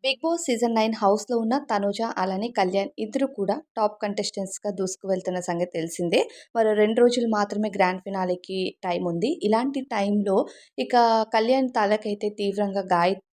Big boss season 9 హౌస్‌లో ఉన్న తనూజ, అలానే కళ్యాణ్ ఇద్దరు కూడా టాప్ కంటెస్టెంట్స్‌గా దూసుకు వెళ్తున్న సంగతి తెలిసిందే. మరో 2 రోజులు మాత్రమే గ్రాండ్ ఫినాలేకి టైం ఉంది. ఇలాంటి టైంలో ఇక కళ్యాణ్ తలకైతే తీవ్రంగా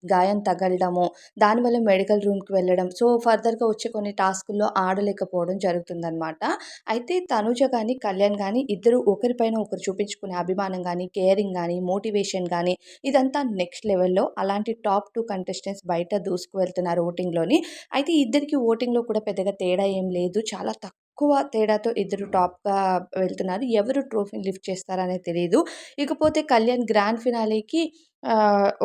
గాయం తగలడము, దానివల్ల మెడికల్ రూమ్‌కి వెళ్ళడం. సో, ఫర్దర్‌గా వచ్చే కొన్ని టాస్కుల్లో ఆడలేకపోవడం జరుగుతుందనమాట. అయితే తనూజ గాని, కళ్యాణ్ గాని ఇద్దరు ఒకరిపైన ఒకరు చూపించుకునే అభిమానం గాని, కేరింగ్ గాని, మోటివేషన్ గాని ఇదంతా నెక్స్ట్ లెవెల్‌లో. అలాంటి టాప్ 2 కంటెస్టెంట్స్ బయట దూసుకు వెళ్తున్నారు ఓటింగ్‌లోని. అయితే ఇద్దరికీ ఓటింగ్‌లో కూడా పెద్దగా తేడా ఏం లేదు. చాలా తక్కువ తేడాతో ఇద్దరు టాప్‌గా వెళ్తున్నారు. ఎవరు ట్రోఫీని లిఫ్ట్ చేస్తారనేది తెలీదు. ఇకపోతే కళ్యాణ్ గ్రాండ్ ఫినాలేకి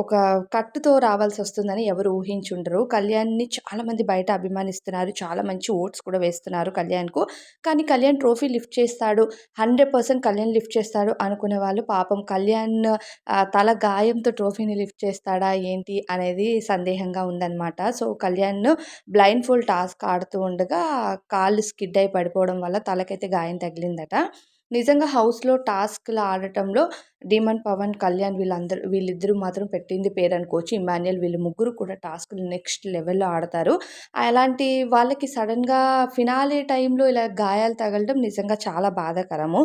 ఒక కట్టుతో రావాల్సొస్తుందని ఎవరు ఊహించుండరు. కళ్యాణ్‌ని చాలామంది బయట అభిమానిస్తున్నారు. చాలా మంచి ఓట్స్ కూడా వేస్తున్నారు కళ్యాణ్‌కు. కానీ కళ్యాణ్ ట్రోఫీ లిఫ్ట్ చేస్తాడు, 100% కళ్యాణ్ లిఫ్ట్ చేస్తాడు అనుకునే వాళ్ళు పాపం కళ్యాణ్ తల గాయంతో ట్రోఫీని లిఫ్ట్ చేస్తాడా ఏంటి అనేది సందేహంగా ఉందనమాట. So, Kalyan blind fold task ఆడుతూ ఉండగా కాళ్ళు స్కిడ్ అయి పడిపోవడం వల్ల తలకైతే గాయం తగిలిందట. నిజంగా హౌస్‌లో టాస్క్‌లు ఆడటంలో డీమన్ పవన్, కళ్యాణ్ వీళ్ళిద్దరూ మాత్రం పెట్టింది పేరనుకోవచ్చు. ఇమ్మాన్యుయల్ వీళ్ళు ముగ్గురు కూడా టాస్క్‌లు నెక్స్ట్ లెవెల్‌లో ఆడతారు. అలాంటి వాళ్ళకి సడెన్‌గా ఫినాలే టైంలో ఇలా గాయాలు తగలడం నిజంగా చాలా బాధాకరము.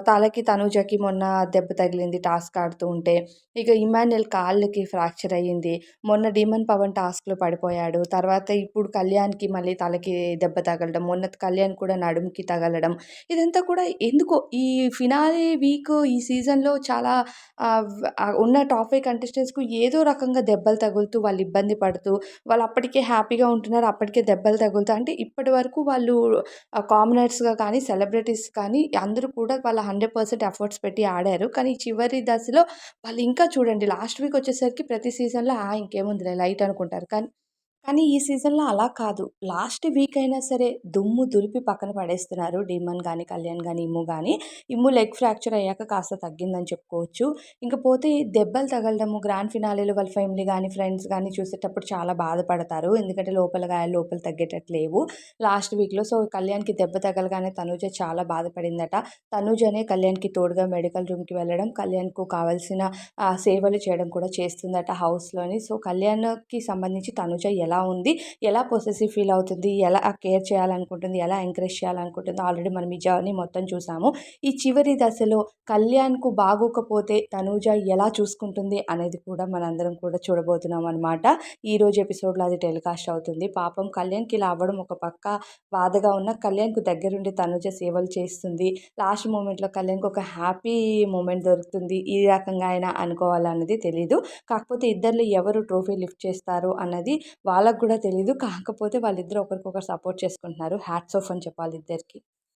తలకి తనూజకి మొన్న దెబ్బ తగిలింది టాస్క్ ఆడుతూ ఉంటే. ఇక ఇమ్మాన్యుయల్ కాళ్ళకి ఫ్రాక్చర్ అయ్యింది. మొన్న డీమన్ పవన్ టాస్క్‌లో పడిపోయాడు. తర్వాత ఇప్పుడు కళ్యాణ్‌కి మళ్ళీ తలకి దెబ్బ తగలడం. మొన్న కళ్యాణ్ కూడా నడుముకి తగలడం. ఇదంతా కూడా ఎందుకో ఈ ఫినాలే వీక్ ఈ సీజన్‌లో చాలా ఉన్న టాప్ 5 కంటెస్టెంట్స్‌కు ఏదో రకంగా దెబ్బలు తగులుతూ వాళ్ళు ఇబ్బంది పడుతూ వాళ్ళు అప్పటికే హ్యాపీగా ఉంటున్నారు. అప్పటికే దెబ్బలు తగులుతూ అంటే ఇప్పటివరకు వాళ్ళు కామనర్స్‌గా కానీ, సెలబ్రిటీస్ కానీ అందరూ కూడా వాళ్ళ 100% ఎఫర్ట్స్ పెట్టి ఆడారు. కానీ చివరి దశలో వాళ్ళు ఇంకా చూడండి లాస్ట్ వీక్ వచ్చేసరికి ప్రతి సీజన్‌లో ఇంకేముందిలే లైట్ అనుకుంటారు. కానీ ఈ సీజన్‌లో అలా కాదు. లాస్ట్ వీక్ అయినా సరే దుమ్ము దులిపి పక్కన పడేస్తున్నారు. డీమన్ గాని, కళ్యాణ్ గాని, ఇమ్ము గాని. ఇమ్ము లెగ్ ఫ్రాక్చర్ అయ్యాక కాస్త తగ్గిందని చెప్పుకోవచ్చు. ఇంకపోతే దెబ్బలు తగలడము గ్రాండ్ ఫినాలేలో వాళ్ళ ఫ్యామిలీ గాని, ఫ్రెండ్స్ గాని చూసేటప్పుడు చాలా బాధపడతారు. ఎందుకంటే లోపల గాయాలు లోపల తగ్గేటట్టు లేవు. లాస్ట్ వీక్‌లో సో, కళ్యాణ్‌కి దెబ్బ తగలగానే తనూజ చాలా బాధపడిందట. తనూజనే కళ్యాణ్‌కి తోడుగా మెడికల్ రూమ్‌కి వెళ్ళడం, కళ్యాణ్‌కు కావాల్సిన సేవలు చేయడం కూడా చేస్తుందట హౌస్‌లోని. సో, కళ్యాణ్‌కి సంబంధించి తనూజ ఎలా ఉంది? ఎలా పొసెసివ్ ఫీల్ అవుతుంది? ఎలా కేర్ చేయాలనుకుంటుంది? ఎలా ఎంకరేజ్ చేయాలనుకుంటుందో ఆల్రెడీ మనం ఈ జర్నీ మొత్తం చూసాము. ఈ చివరి దశలో కళ్యాణ్‌కు బాగోకపోతే తనూజ ఎలా చూసుకుంటుంది అనేది కూడా మనందరం కూడా చూడబోతున్నాం అనమాట. ఈరోజు ఎపిసోడ్‌లో అది టెలికాస్ట్ అవుతుంది. పాపం కళ్యాణ్‌కి ఇలా అవ్వడం ఒక పక్క బాధగా ఉన్న కళ్యాణ్‌కు దగ్గరుండి తనూజ సేవలు చేస్తుంది. లాస్ట్ మూమెంట్‌లో కళ్యాణ్‌కి ఒక హ్యాపీ మూమెంట్ దొరుకుతుంది. ఈ రకంగా అయినా అనుకోవాలన్నది తెలీదు. కాకపోతే ఇద్దరిలో ఎవరు ట్రోఫీ లిఫ్ట్ చేస్తారు అన్నది వాళ్ళకి గూడా తెలీదు. కాకపోతే వాళ్ళిద్దరూ ఒకరికొకరు సపోర్ట్ చేసుకుంటున్నారు. హ్యాట్స్ ఆఫ్ అని చెప్పాలి ఇద్దరికీ.